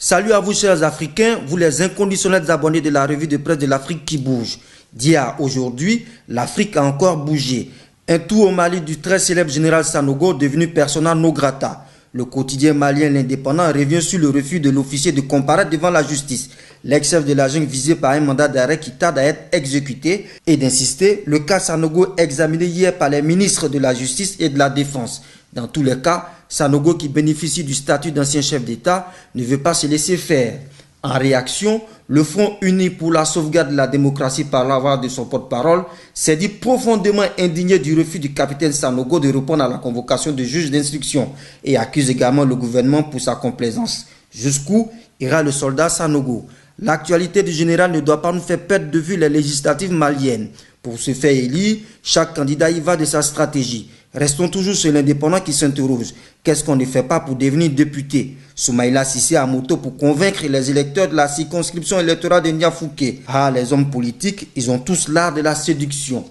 Salut à vous chers Africains, vous les inconditionnels abonnés de la revue de presse de l'Afrique qui bouge. D'hier à aujourd'hui, l'Afrique a encore bougé. Un tour au Mali du très célèbre général Sanogo devenu persona non grata. Le quotidien malien L'Indépendant revient sur le refus de l'officier de comparaître devant la justice. L'ex-chef de la junte visé par un mandat d'arrêt qui tarde à être exécuté et d'insister, le cas Sanogo examiné hier par les ministres de la Justice et de la Défense. Dans tous les cas, Sanogo, qui bénéficie du statut d'ancien chef d'État, ne veut pas se laisser faire. En réaction, le Front uni pour la sauvegarde de la démocratie par la voix de son porte-parole s'est dit profondément indigné du refus du capitaine Sanogo de répondre à la convocation de juge d'instruction et accuse également le gouvernement pour sa complaisance. Jusqu'où ira le soldat Sanogo? L'actualité du général ne doit pas nous faire perdre de vue les législatives maliennes. Pour se faire élire, chaque candidat y va de sa stratégie. Restons toujours sur l'Indépendant qui s'interroge. Qu'est-ce qu'on ne fait pas pour devenir député? Soumaïla Cissé à moto pour convaincre les électeurs de la circonscription électorale de Niafouké. Ah, les hommes politiques, ils ont tous l'art de la séduction.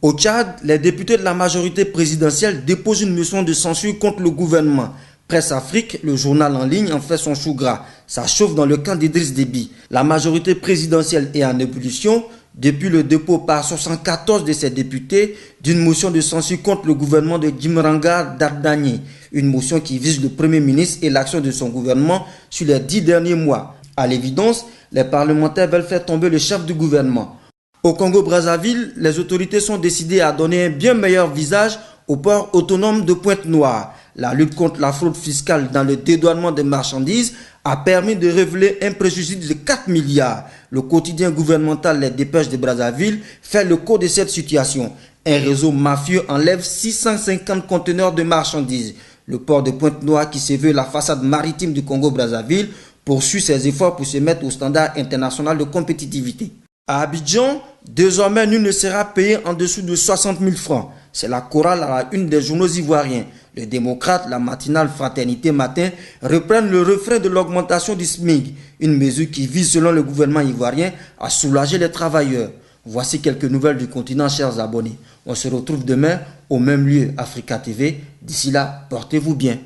Au Tchad, les députés de la majorité présidentielle déposent une motion de censure contre le gouvernement. Presse Afrique, le journal en ligne, en fait son chou gras. Ça chauffe dans le camp d'Idriss Déby. La majorité présidentielle est en ébullition depuis le dépôt par 74 de ses députés d'une motion de censure contre le gouvernement de Djimrangar Dardani. Une motion qui vise le Premier ministre et l'action de son gouvernement sur les 10 derniers mois. À l'évidence, les parlementaires veulent faire tomber le chef du gouvernement. Au Congo-Brazzaville, les autorités sont décidées à donner un bien meilleur visage au port autonome de Pointe-Noire. La lutte contre la fraude fiscale dans le dédouanement des marchandises a permis de révéler un préjudice de 4 milliards. Le quotidien gouvernemental Les Dépêches de Brazzaville fait le cours de cette situation. Un réseau mafieux enlève 650 conteneurs de marchandises. Le port de Pointe-Noire, qui se veut la façade maritime du Congo-Brazzaville, poursuit ses efforts pour se mettre au standard international de compétitivité. À Abidjan, désormais, nul ne sera payé en dessous de 60 000 francs. C'est la chorale à la une des journaux ivoiriens. Les démocrates, la matinale Fraternité Matin, reprennent le refrain de l'augmentation du SMIC, une mesure qui vise, selon le gouvernement ivoirien, à soulager les travailleurs. Voici quelques nouvelles du continent, chers abonnés. On se retrouve demain au même lieu, Africa TV. D'ici là, portez-vous bien.